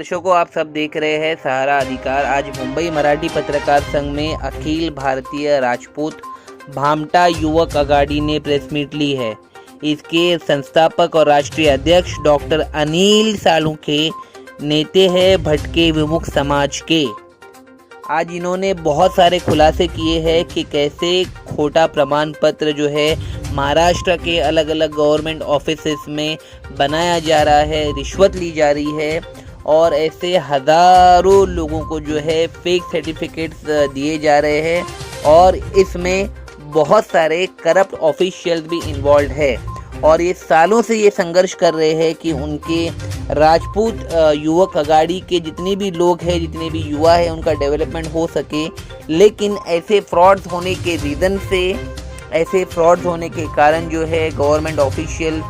दर्शकों, आप सब देख रहे हैं सहारा अधिकार। आज मुंबई मराठी पत्रकार संघ में अखिल भारतीय राजपूत भामटा युवक अघाड़ी ने प्रेस मीट ली है। इसके संस्थापक और राष्ट्रीय अध्यक्ष डॉक्टर अनिल सालुंखे नेता हैं भटके विमुक्त समाज के। आज इन्होंने बहुत सारे खुलासे किए हैं कि कैसे खोटा प्रमाण पत्र जो है महाराष्ट्र के अलग अलग गवर्नमेंट ऑफिसेस में बनाया जा रहा है, रिश्वत ली जा रही है और ऐसे हज़ारों लोगों को जो है फेक सर्टिफिकेट्स दिए जा रहे हैं और इसमें बहुत सारे करप्ट ऑफिशियल्स भी इन्वॉल्व है। और ये सालों से ये संघर्ष कर रहे हैं कि उनके राजपूत युवक अघाड़ी के जितने भी लोग हैं, जितने भी युवा हैं, उनका डेवलपमेंट हो सके। लेकिन ऐसे फ्रॉड्स होने के रीज़न से, ऐसे फ्रॉड्स होने के कारण जो है गवर्नमेंट ऑफिशियल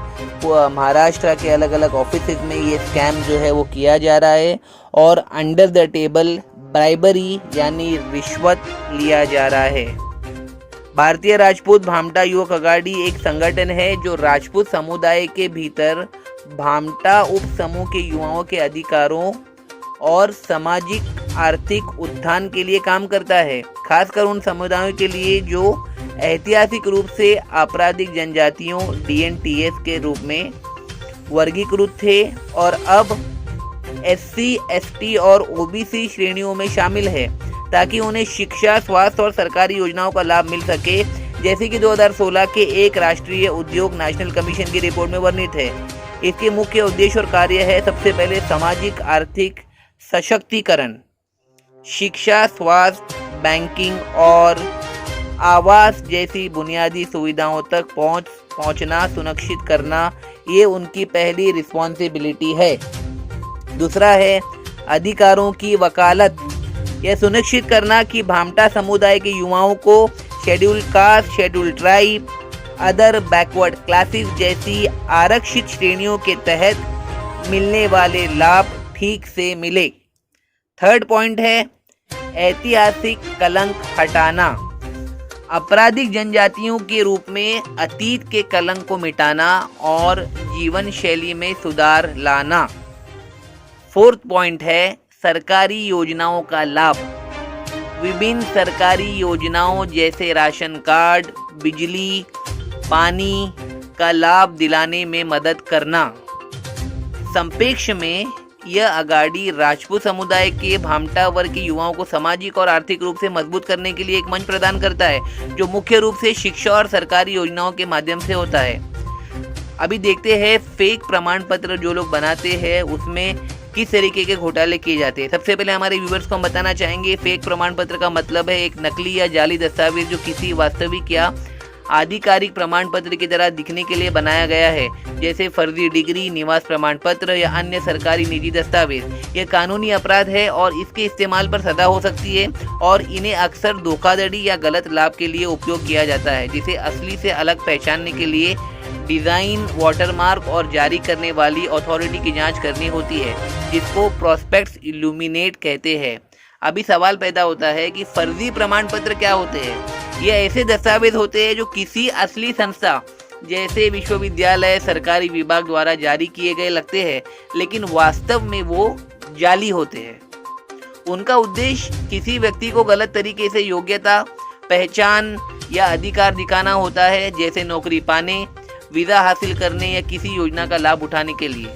महाराष्ट्र के अलग अलग ऑफिसेज में ये स्कैम जो है वो किया जा रहा है और अंडर द टेबल ब्राइबरी यानी रिश्वत लिया जा रहा है। भारतीय राजपूत भामटा युवक अघाड़ी एक संगठन है जो राजपूत समुदाय के भीतर भामटा उप समूह के युवाओं के अधिकारों और सामाजिक आर्थिक उत्थान के लिए काम करता है, खासकर उन समुदायों के लिए जो ऐतिहासिक रूप से आपराधिक जनजातियों DNTS के रूप में वर्गीकृत थे और अब SC, ST और OBC श्रेणियों में शामिल है, ताकि उन्हें शिक्षा, स्वास्थ्य और सरकारी योजनाओं का लाभ मिल सके, जैसे कि 2016 के एक राष्ट्रीय उद्योग नेशनल कमीशन की रिपोर्ट में वर्णित है। इसके मुख्य उद्देश्य और कार्य है सबसे पहले सामाजिक आर्थिक सशक्तिकरण, शिक्षा, स्वास्थ्य, बैंकिंग और आवास जैसी बुनियादी सुविधाओं तक पहुंचना सुनिश्चित करना, ये उनकी पहली रिस्पॉन्सिबिलिटी है। दूसरा है अधिकारों की वकालत, यह सुनिश्चित करना कि भामटा समुदाय के युवाओं को schedule caste, schedule tribe, other backward classes जैसी आरक्षित श्रेणियों के तहत मिलने वाले लाभ ठीक से मिले। थर्ड पॉइंट है ऐतिहासिक कलंक हटाना, आपराधिक जनजातियों के रूप में अतीत के कलंक को मिटाना और जीवन शैली में सुधार लाना। फोर्थ पॉइंट है सरकारी योजनाओं का लाभ, विभिन्न सरकारी योजनाओं जैसे राशन कार्ड, बिजली, पानी का लाभ दिलाने में मदद करना। संक्षेप में यह अघाड़ी राजपूत समुदाय के भामटा वर्ग के युवाओं को सामाजिक और आर्थिक रूप से मजबूत करने के लिए एक मंच प्रदान करता है, जो मुख्य रूप से शिक्षा और सरकारी योजनाओं के माध्यम से होता है। अभी देखते हैं फेक प्रमाण पत्र जो लोग बनाते हैं उसमें किस तरीके के घोटाले किए जाते हैं। सबसे पहले हमारे व्यूवर्स को हम बताना चाहेंगे, फेक प्रमाण पत्र का मतलब है एक नकली या जाली दस्तावेज जो किसी वास्तविक या आधिकारिक प्रमाण पत्र की तरह दिखने के लिए बनाया गया है, जैसे फर्जी डिग्री, निवास प्रमाण पत्र या अन्य सरकारी निजी दस्तावेज। यह कानूनी अपराध है और इसके इस्तेमाल पर सजा हो सकती है और इन्हें अक्सर धोखाधड़ी या गलत लाभ के लिए उपयोग किया जाता है, जिसे असली से अलग पहचानने के लिए डिज़ाइन, वाटरमार्क और जारी करने वाली अथॉरिटी की जांच करनी होती है, जिसको प्रोस्पेक्ट्स इल्यूमिनेट कहते हैं। अभी सवाल पैदा होता है कि फर्जी प्रमाण पत्र क्या होते हैं। ये ऐसे दस्तावेज होते हैं जो किसी असली संस्था जैसे विश्वविद्यालय, सरकारी विभाग द्वारा जारी किए गए लगते हैं, लेकिन वास्तव में वो जाली होते हैं। उनका उद्देश्य किसी व्यक्ति को गलत तरीके से योग्यता, पहचान या अधिकार दिखाना होता है, जैसे नौकरी पाने, वीजा हासिल करने या किसी योजना का लाभ उठाने के लिए।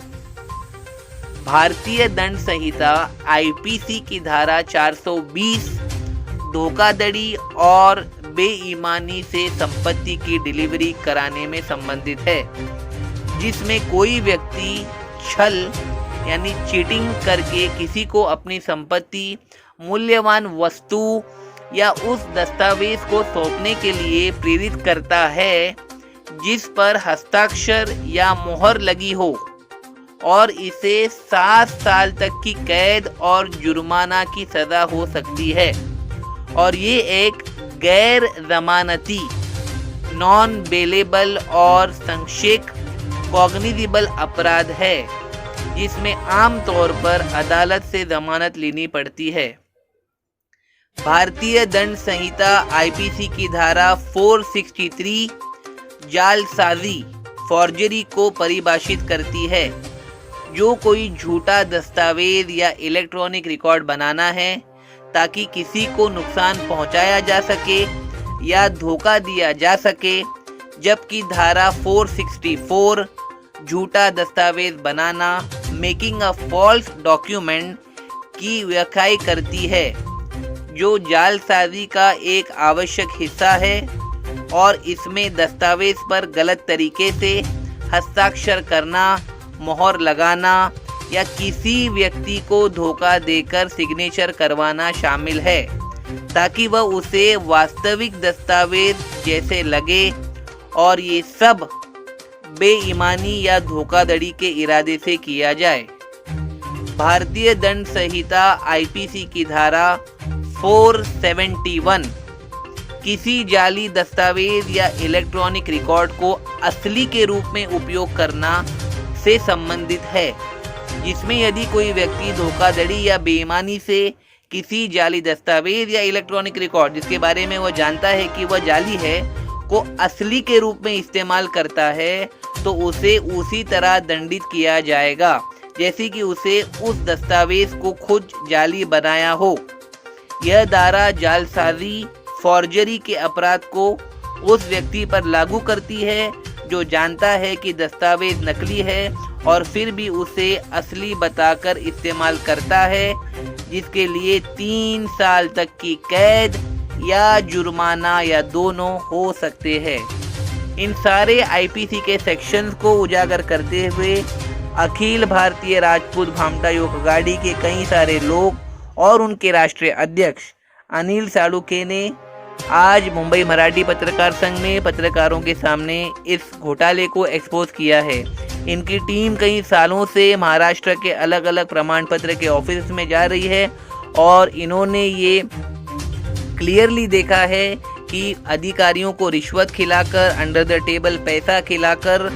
भारतीय दंड संहिता IPC की धारा 420 धोखाधड़ी और बेईमानी से संपत्ति की डिलीवरी कराने में संबंधित है, जिसमें कोई व्यक्ति छल यानी चीटिंग करके किसी को अपनी संपत्ति, मूल्यवान वस्तु या उस दस्तावेज को सौंपने के लिए प्रेरित करता है जिस पर हस्ताक्षर या मोहर लगी हो, और इसे 7 साल तक की कैद और जुर्माना की सजा हो सकती है। और ये एक गैर जमानती, नॉन बेलेबल और संक्षेप कॉग्निजिबल अपराध है, जिसमें आमतौर पर अदालत से जमानत लेनी पड़ती है। भारतीय दंड संहिता IPC की धारा 463 जालसाजी, फॉर्जरी को परिभाषित करती है। जो कोई झूठा दस्तावेज या इलेक्ट्रॉनिक रिकॉर्ड बनाना है ताकि किसी को नुकसान पहुंचाया जा सके या धोखा दिया जा सके, जबकि धारा 464 झूठा दस्तावेज बनाना मेकिंग अ फॉल्स डॉक्यूमेंट की व्याख्या करती है, जो जालसाजी का एक आवश्यक हिस्सा है और इसमें दस्तावेज पर गलत तरीके से हस्ताक्षर करना, मोहर लगाना या किसी व्यक्ति को धोखा देकर सिग्नेचर करवाना शामिल है ताकि वह उसे वास्तविक दस्तावेज जैसे लगे, और ये सब बेईमानी या धोखाधड़ी के इरादे से किया जाए। भारतीय दंड संहिता आईपीसी की धारा 471 किसी जाली दस्तावेज या इलेक्ट्रॉनिक रिकॉर्ड को असली के रूप में उपयोग करना से संबंधित है, जिसमें यदि कोई व्यक्ति धोखाधड़ी या बेईमानी से किसी जाली दस्तावेज या इलेक्ट्रॉनिक रिकॉर्ड जिसके बारे में वह जानता है कि वह जाली है को असली के रूप में इस्तेमाल करता है, तो उसे उसी तरह दंडित किया जाएगा जैसे कि उसे उस दस्तावेज को खुद जाली बनाया हो। यह धारा जालसाजी, फॉर्जरी के अपराध को उस व्यक्ति पर लागू करती है जो जानता है कि दस्तावेज नकली है और फिर भी उसे असली बताकर इस्तेमाल करता है, जिसके लिए 3 साल तक की कैद या जुर्माना या दोनों हो सकते हैं। इन सारे आईपीसी के सेक्शंस को उजागर करते हुए अखिल भारतीय राजपूत भामटा युवक अघाड़ी के कई सारे लोग और उनके राष्ट्रीय अध्यक्ष अनिल सालुंखे ने आज मुंबई मराठी पत्रकार संघ में पत्रकारों के सामने इस घोटाले को एक्सपोज किया है। इनकी टीम कई सालों से महाराष्ट्र के अलग अलग प्रमाण पत्र के ऑफिस में जा रही है और इन्होंने ये क्लियरली देखा है कि अधिकारियों को रिश्वत खिलाकर, अंडर द टेबल पैसा खिलाकर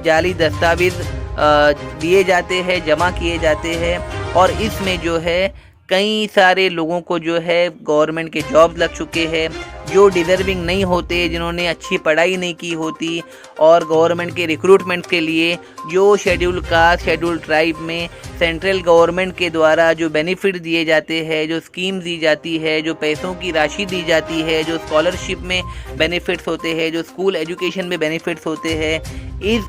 जाली दस्तावेज दिए जाते हैं, जमा किए जाते हैं, और इसमें जो है कई सारे लोगों को जो है गवर्नमेंट के जॉब लग चुके हैं जो डिज़र्विंग नहीं होते, जिन्होंने अच्छी पढ़ाई नहीं की होती, और गवर्नमेंट के रिक्रूटमेंट के लिए जो शेड्यूल कास्ट, शेड्यूल ट्राइब में सेंट्रल गवर्नमेंट के द्वारा जो बेनिफिट दिए जाते हैं, जो स्कीम दी जाती है, जो पैसों की राशि दी जाती है, जो स्कॉलरशिप में बेनिफिट्स होते हैं, जो स्कूल एजुकेशन में बेनिफिट्स होते हैं, इस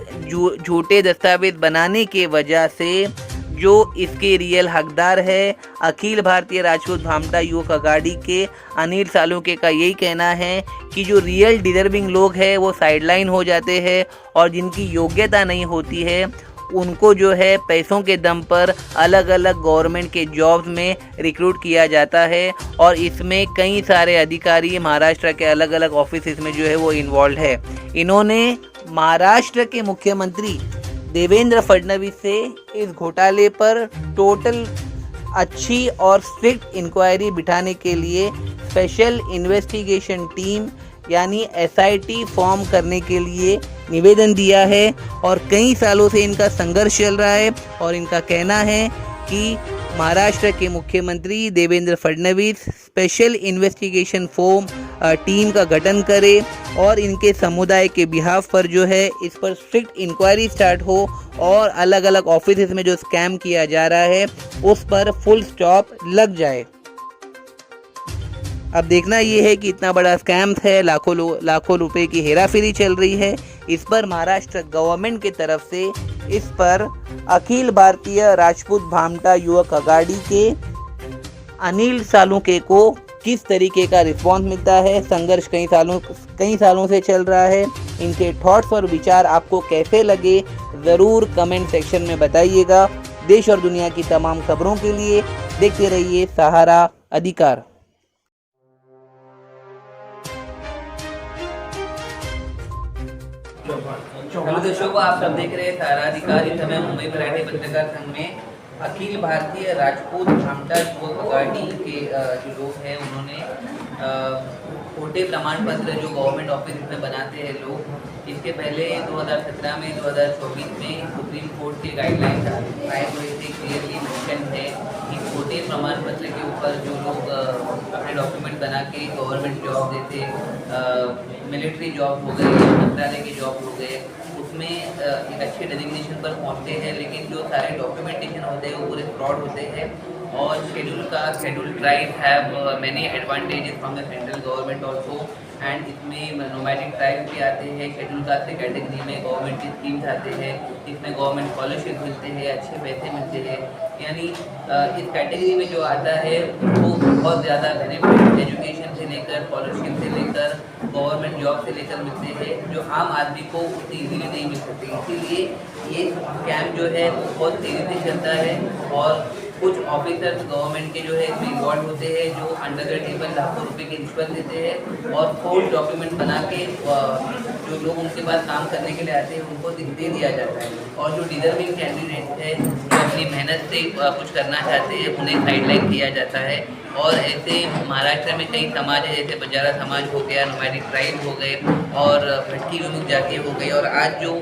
झूठे दस्तावेज बनाने के वजह से जो इसके रियल हकदार है अखिल भारतीय राजपूत भामटा युवक अघाड़ी के अनिल सालुंखे का यही कहना है कि जो रियल डिजर्विंग लोग हैं वो साइडलाइन हो जाते हैं और जिनकी योग्यता नहीं होती है उनको जो है पैसों के दम पर अलग अलग गवर्नमेंट के जॉब्स में रिक्रूट किया जाता है, और इसमें कई सारे अधिकारी महाराष्ट्र के अलग अलग ऑफिस में जो है वो इन्वॉल्व है। इन्होंने महाराष्ट्र के मुख्यमंत्री देवेंद्र फडणवीस से इस घोटाले पर टोटल अच्छी और स्ट्रिक्ट इंक्वायरी बिठाने के लिए स्पेशल इन्वेस्टिगेशन टीम यानी एसआईटी फॉर्म करने के लिए निवेदन दिया है, और कई सालों से इनका संघर्ष चल रहा है और इनका कहना है कि महाराष्ट्र के मुख्यमंत्री Devendra Fadnavis special investigation form team का गठन करे और इनके समुदाय के बिहाफ पर जो है इस पर स्ट्रिक्ट इंक्वायरी स्टार्ट हो और अलग अलग ऑफिस में जो स्कैम किया जा रहा है उस पर फुल स्टॉप लग जाए। अब देखना ये है कि इतना बड़ा स्कैम है, लाखों रुपए की हेराफेरी चल रही है, इस पर महाराष्ट्र गवर्नमेंट की तरफ से इस पर अखिल भारतीय राजपूत भामटा युवक अघाड़ी के अनिल सालुंखे को किस तरीके का रिस्पॉन्स मिलता है। संघर्ष कई सालों से चल रहा है। इनके थॉट्स और विचार आपको कैसे लगे ज़रूर कमेंट सेक्शन में बताइएगा। देश और दुनिया की तमाम खबरों के लिए देखते रहिए सहारा अधिकार। हेलो दर्शकों, आप सब देख रहे हैं सहारा अधिकार। इस समय मुंबई मराठी पत्रकार संघ में अखिल भारतीय राजपूत भामटा युवक अघाड़ी के जो लोग हैं उन्होंने खोटे प्रमाण पत्र जो गवर्नमेंट ऑफिस में बनाते हैं लोग, इसके पहले 2017 में 2024 में सुप्रीम कोर्ट के गाइडलाइंस आए हुए थे। क्लियरली मेंशन है कि खोटे प्रमाण पत्र के ऊपर जो लोग अपने डॉक्यूमेंट बना के गवर्नमेंट जॉब देते, मिलिट्री जॉब हो गए, मंत्रालय के जॉब हो गए, उसमें एक अच्छे डेजिग्नेशन पर पहुंचते हैं, लेकिन जो सारे डॉक्यूमेंटेशन होते हैं वो पूरे फ्रॉड होते हैं। और schedule tribe have many advantages from the central government also, and इसमें नोमैडिक ट्राइब भी आते हैं। शेड्यूल कास्ट की कैटेगरी में गवर्नमेंट की स्कीम्स आते हैं, इसमें गवर्नमेंट स्कॉलरशिप मिलते हैं, अच्छे पैसे मिलते हैं। यानी इस कैटेगरी में जो आता है उनको बहुत ज़्यादा बेनिफिट एजुकेशन से लेकर, स्कॉलरशिप से लेकर, गवर्नमेंट जॉब से लेकर मिलते हैं, जो आम आदमी को उतनी ईजीली नहीं मिल सकती। इसीलिए ये स्कैम जो है वो बहुत तेज़ी से चलता है, और कुछ ऑफिसर्स गवर्नमेंट के जो है इसमें इन्वॉल्व होते हैं, जो अंडर द टेबल लाखों रुपए की रिश्वत देते हैं और फोर्स डॉक्यूमेंट बना के जो लोग उनके पास काम करने के लिए आते हैं उनको दे दिया जाता है। और जो डिजर्विंग कैंडिडेट है, जो अपनी मेहनत से कुछ करना चाहते हैं, उन्हें साइडलाइन किया जाता है। और ऐसे महाराष्ट्र में कई समाज है, जैसे बंजारा समाज हो गया, नोमैडिक ट्राइब हो गए, और भट्टी विमुक्त जाति हो गई। और आज जो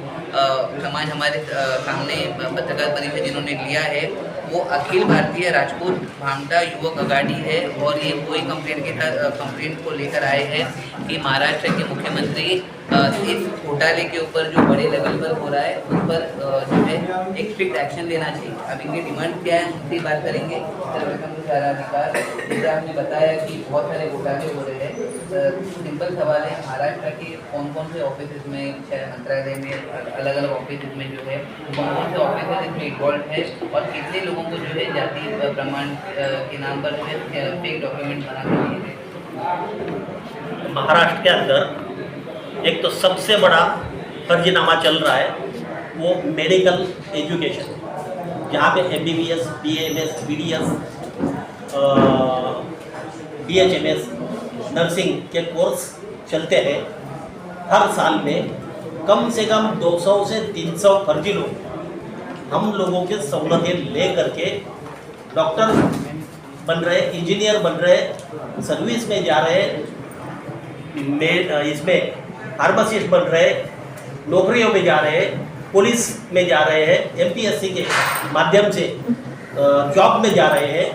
समाज हमारे सामने पत्रकार परिषद जिन्होंने लिया है वो अखिल भारतीय राजपूत भामटा युवक अघाड़ी है। और ये कोई कंप्लेंट को लेकर आए हैं कि महाराष्ट्र के मुख्यमंत्री इस घोटाले के ऊपर जो बड़े लेवल पर हो रहा है उस पर जो है एक स्ट्रिक्ट एक्शन लेना चाहिए। अब इनकी डिमांड क्या है उनसे बात करेंगे। सारा अधिकार, जैसे आपने बताया कि बहुत सारे घोटाले हो रहे हैं, सिंपल सवाल है, महाराष्ट्र के कौन कौन से ऑफिस में, मंत्रालय में, अलग अलग ऑफिस में जो है कौन कौन से ऑफिस इसमें इन्वॉल्व है, और कितने लोगों को जो है जाति प्रमाण के नाम पर फेक डॉक्यूमेंट बना कर दिए? महाराष्ट्र के अंदर एक तो सबसे बड़ा फर्जीनामा चल रहा है वो मेडिकल एजुकेशन, जहाँ पे MBBS, BAMS, BDS, BHMS nursing के कोर्स चलते हैं। हर साल में कम से कम 200 से 300 फर्जी लोग हम लोगों के सहूलतें ले करके डॉक्टर बन रहे, इंजीनियर बन रहे, सर्विस में जा रहे, इसमें फार्मासिस्ट बन रहे, नौकरियों में जा रहे, पुलिस में जा रहे हैं, MPSC के माध्यम से जॉब में जा रहे हैं।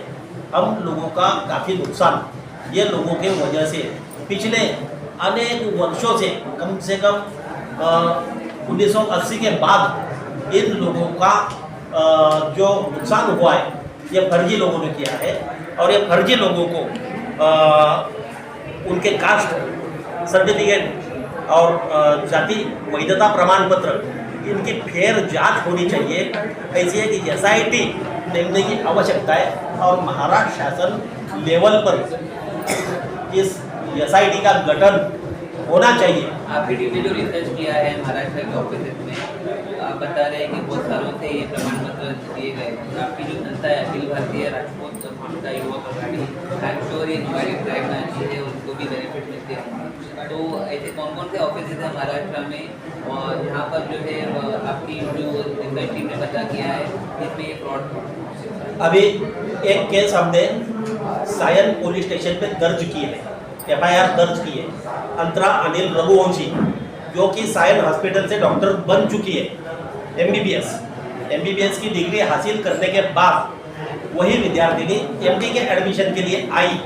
हम लोगों का काफ़ी नुकसान ये लोगों के वजह से पिछले अनेक वर्षों से, कम से कम 1980 के बाद इन लोगों का जो नुकसान हुआ है ये फर्जी लोगों ने किया है। और ये फर्जी लोगों को उनके कास्ट सर्टिफिकेट और जाति वैधता प्रमाण पत्र इनकी फेर जांच होनी चाहिए। ऐसी है कि SIT देखने की आवश्यकता है और महाराष्ट्र शासन लेवल पर इस SIT का गठन होना चाहिए। आपकी टीम ने जो रिसर्च किया है महाराष्ट्र के ऑफिस में, आप बता रहे हैं कि बहुत सालों से ये प्रमाण पत्र दिए गए। आपकी जो संस्था है अखिल भारतीय राजपूत भामटा युवक अघाड़ी, आई एम श्योर ये नोमैडिक ट्राइब में अच्छी है, उनको भी बेनिफिट मिलते हैं। तो ऐसे कौन कौन से ऑफिस हैं महाराष्ट्र में और यहाँ पर जो है आपकी जो रिसर्च टीम ने पता किया है इसमें ये फ्रॉड? अभी एक केस हमने सायन पुलिस स्टेशन पे दर्ज किए हैं, FIR दर्ज की है। अंतरा अनिल रघुवंशी जो कि सायन हॉस्पिटल से डॉक्टर बन चुकी है, MBBS की डिग्री हासिल करने के बाद वही विद्यार्थिनी MD के एडमिशन के लिए आई।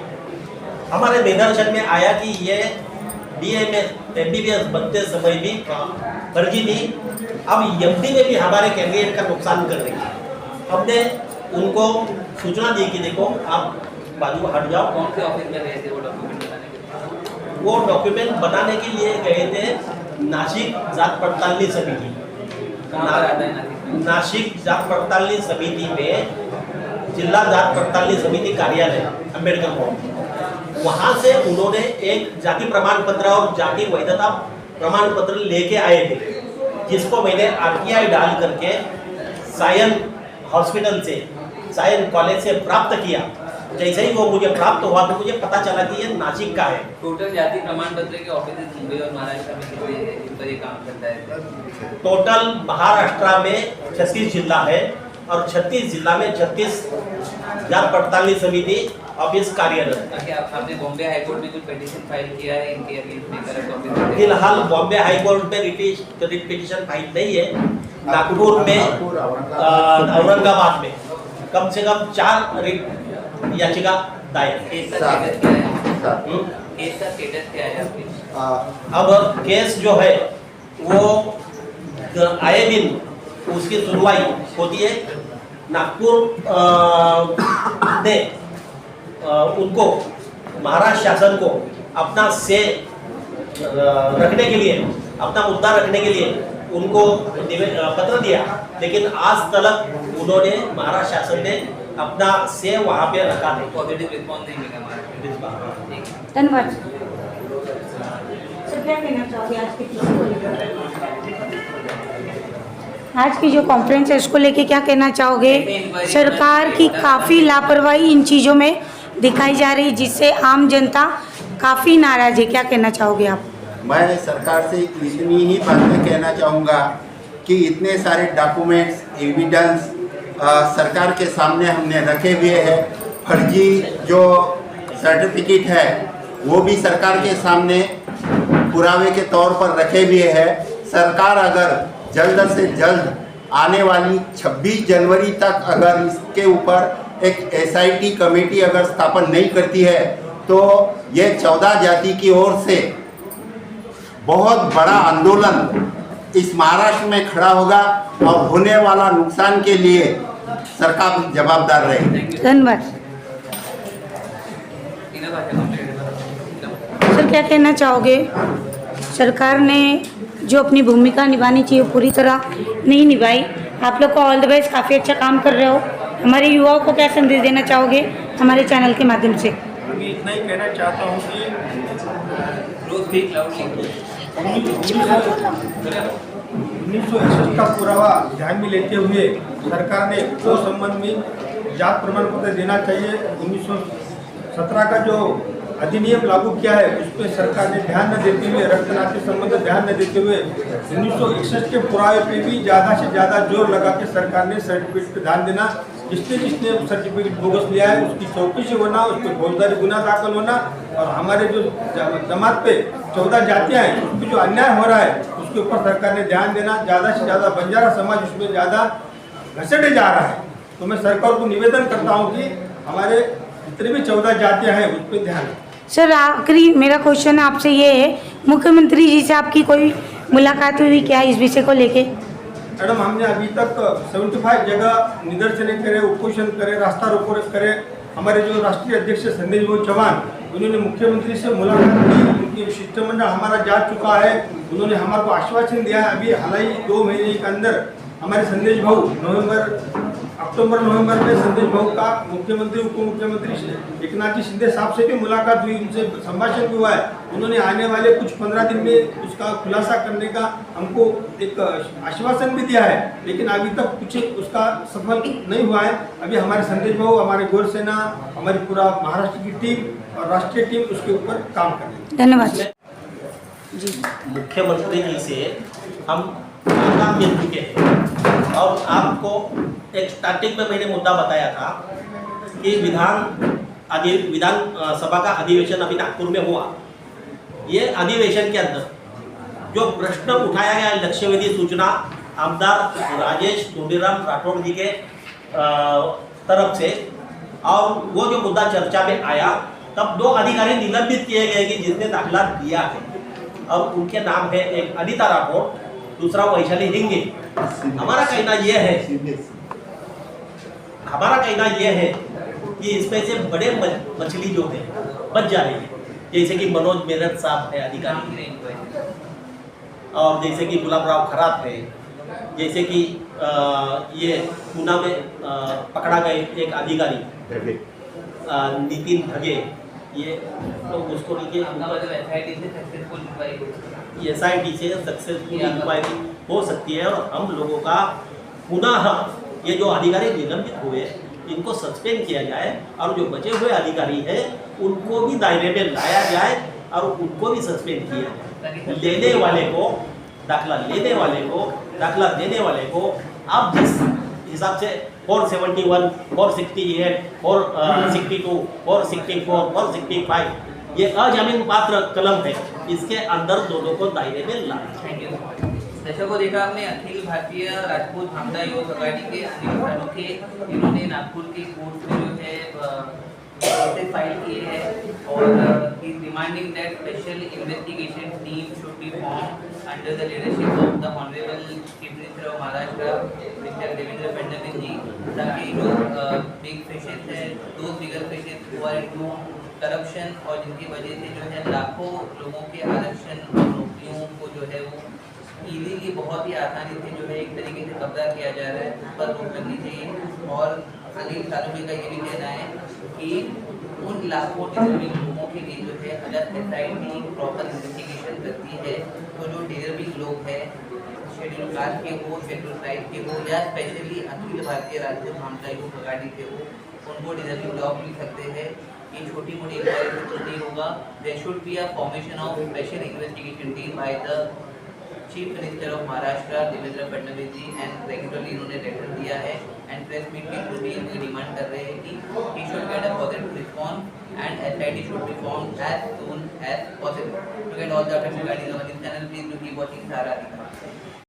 हमारे निदर्शन में आया कि ये BMS MBBS बनते समय भी फर्जी थी, अब MD में भी हमारे कैंडिडेट का नुकसान कर रही है। हमने उनको सूचना दी कि देखो आप बाजू हट जाओ। कौन से ऑफिस में गए थे वो डॉक्यूमेंट बनाने के लिए? वो डॉक्यूमेंट बनाने के लिए गए थे नासिक जात पड़तालनी समिति। नासिक जात पड़तालनी समिति में जिला जात पड़तालनी समिति कार्यालय अम्बेडकर भवन, वहाँ से उन्होंने एक जाति प्रमाण पत्र और जाति वैधता प्रमाण पत्र लेके आए थे, जिसको मैंने RTI डाल करके सायन हॉस्पिटल से, सायन कॉलेज से प्राप्त किया। जैसे ही वो मुझे प्राप्त हुआ तो मुझे पता चला कि ये नासिक का है। टोटल जाति प्रमाण पत्र के ऑफिस मुंबई और महाराष्ट्र में कितने हैं इन पर ये काम करता है? टोटल महाराष्ट्र में 36 जिला है और 36 जिला में 36 जात पड़तालनी समिति ऑफिस कार्यरत। आपने बॉम्बे हाईकोर्ट में कुछ पिटीशन फाइल किया है इनके अगेंस्ट में करंट ऑफिस? फिलहाल बॉम्बे हाईकोर्ट में रिट पिटीशन फाइल नहीं है। नागपुर में, औरंगाबाद में कम से कम 4 रिट याचिका दायर। केस का स्टेटस क्या है? केस का स्टेटस क्या है आपके? अब केस जो है वो आए दिन उसकी सुनवाई होती है। नागपुर ने उनको महाराष्ट्र शासन को अपना से रखने के लिए, अपना मुद्दा रखने के लिए उनको पत्र दिया, लेकिन आज तक उन्होंने महाराष्ट्र शासन ने अपना से वहाँ पे रखा नहीं। पॉजिटिव रिस्पॉन्स नहीं मिला हमारा। धन्यवाद। सर क्या कहना चाहोगे आज की चीज़ को लेकर? आज की जो कॉन्फ्रेंस है उसको लेके क्या कहना चाहोगे? सरकार की काफ़ी लापरवाही इन चीज़ों में दिखाई जा रही, जिससे आम जनता काफ़ी नाराज है, क्या कहना चाहोगे आप? मैं सरकार से इतनी ही बातें कहना चाहूँगा कि इतने सारे डॉक्यूमेंट्स, एविडेंस सरकार के सामने हमने रखे हुए हैं। फर्जी जो सर्टिफिकेट है वो भी सरकार के सामने पुरावे के तौर पर रखे हुए हैं। सरकार अगर जल्द से जल्द आने वाली 26 जनवरी तक अगर इसके ऊपर एक SIT कमेटी अगर स्थापन नहीं करती है तो ये 14 जाति की ओर से बहुत बड़ा आंदोलन इस महाराष्ट्र में खड़ा होगा और होने वाला नुकसान के लिए सरकार जवाबदार रहेगी। धन्यवाद। सर क्या कहना चाहोगे? सरकार ने जो अपनी भूमिका निभानी चाहिए पूरी तरह नहीं निभाई। आप लोग को ऑल द बेस्ट, काफ़ी अच्छा काम कर रहे हो। हमारे युवाओं को क्या संदेश देना चाहोगे हमारे चैनल के माध्यम से? मैं इतना ही कहना चाहता हूँ कि 1961 का पुरावा ध्यान में लेते हुए सरकार ने को संबंध में जात प्रमाण पत्र देना चाहिए। 1917 का जो अधिनियम लागू किया है उस पर सरकार ने ध्यान न देते हुए, रक्त नाते संबंध ध्यान न देते हुए 1961 के पुरावे पे भी ज़्यादा से ज़्यादा जोर लगा के सरकार ने सर्टिफिकेट पर ध्यान देना। जिसने सर्टिफिकेट बोगस लिया है उसकी चौकसी होना, उस पर फौजदारी गुना दाखिल होना, और हमारे जो जमात पे 14 जातियाँ हैं उस पर जो अन्याय हो रहा है उसके ऊपर सरकार ने ध्यान देना। ज़्यादा से ज़्यादा बंजारा समाज उसमें ज़्यादा घसीटे जा रहा है। तो मैं सरकार को निवेदन करता हूँ कि हमारे जितने भी 14 जातियाँ हैं उस पर ध्यान दें। सर आखिरी मेरा क्वेश्चन आपसे ये है, मुख्यमंत्री जी से आपकी कोई मुलाकात हुई क्या इस विषय को लेके? मैडम, हमने अभी तक 75 जगह निदर्शन करे, उपोषण करे, रास्ता रोको करे। हमारे जो राष्ट्रीय अध्यक्ष संदेश भाई चौहान, उन्होंने मुख्यमंत्री से मुलाकात की, उनकी शिष्टमंडल हमारा जा चुका है। उन्होंने हमारे को आश्वासन दिया है अभी हाल ही 2 महीने के अंदर हमारे संदेश भाऊ अक्टूबर-नवंबर में संदेश भाऊ का मुख्यमंत्री उप मुख्यमंत्री एकनाथ जी शिंदे साहब से भी मुलाकात हुई, उनसे संभाषण भी हुआ है। उन्होंने आने वाले कुछ 15 दिन में उसका खुलासा करने का हमको एक आश्वासन भी दिया है, लेकिन अभी तक कुछ उसका सफल नहीं हुआ है। अभी हमारे संदेश भाऊ, हमारे गौर सेना, हमारी पूरा महाराष्ट्र की टीम और राष्ट्रीय टीम उसके ऊपर काम कर रही है। धन्यवाद जी। मुख्यमंत्री जी से हम आगाम मिल चुके हैं और आपको एक स्टार्टिंग में मैंने मुद्दा बताया था कि विधान सभा का अधिवेशन अभी नागपुर में हुआ। ये अधिवेशन के अंदर जो प्रश्न उठाया गया लक्ष्यवेधी सूचना आमदार राजेश धोंडीराम राठौड़ जी के तरफ से, और वो जो मुद्दा चर्चा में आया तब 2 अधिकारी निलंबित किए गए कि जिसने दाखिला दिया है, और उनके नाम है एक अनिता राठौड़, दूसरा वैशाली हिंगे। हमारा कहना यह है कि इसमें से बड़े मछली जो है बच जा रही है, जैसे कि मनोज मेहरत साहब है अधिकारी, और जैसे कि गुलाब राव खराब है, जैसे कि ये पूना में पकड़ा गए एक अधिकारी नितिन धगे, ये तो उसको नीचे SIT से सक्सेसफुल इंक्वायरी हो सकती है, और हम लोगों का पुनः ये जो अधिकारी निलंबित हुए इनको सस्पेंड किया जाए, और जो बचे हुए अधिकारी हैं उनको भी दायरे में लाया जाए और उनको भी सस्पेंड किया जाए। लेने वाले को दाखिला लेने वाले को दाखिला देने वाले को आप जिस हिसाब से 471, 468, 462, 464, 465 ये अजामीन पात्र कलम है, इसके अंदर दोनों को दायरे में लाए। दर्शकों को देखा हमने अखिल भारतीय राजपूत भामटा युवक अघाड़ी के अनिल अनोखे, इन्होंने नागपुर की कोर्ट में जो है केसेस फाइल किए हैं और he is demanding that special investigation team should be form under the leadership of the honourable chief minister of Maharashtra mister Devendra Fadnavis ji, ताकि जो बिग फिशेस है, दो bigger fishes who are into corruption और जिनकी वजह से जो है लाखों लोगों के आरक्षण और नौकरियों को जो है वो इजीली बहुत ही आसानी से जो है एक तरीके से कब्जा किया जा रहा है, उस पर रोक लगनी चाहिए। और अनिल सालवी का ये भी कहना है कि उन लाखों डिजर्विंग लोगों के लिए जो है अगर सोसाइटी प्रॉपर इन्वेस्टिगेशन करती है तो जो डिजर्विंग लोग हैं, शेड्यूल कास्ट के हो, शेड्यूल ट्राइब के हो या स्पेशली अखिल भारतीय राष्ट्रीय भामटा युवक अघाड़ी के हो, उनको डिजर्विंग जॉब मिल सकते हैं। ये छोटी मोटी इंक्वायरी से कुछ नहीं होगा। There should be a formation of special investigation team by the chief minister of Maharashtra Devendra Fadnavis ji and regularly इन्होंने लेटर दिया है एंड प्रेस मीट के थ्रू भी ये डिमांड कर रहे हैं कि he should get a positive response and SIT should be formed as soon as possible. To get all the updates regarding our channel, please do keep watching सारा अधिकार।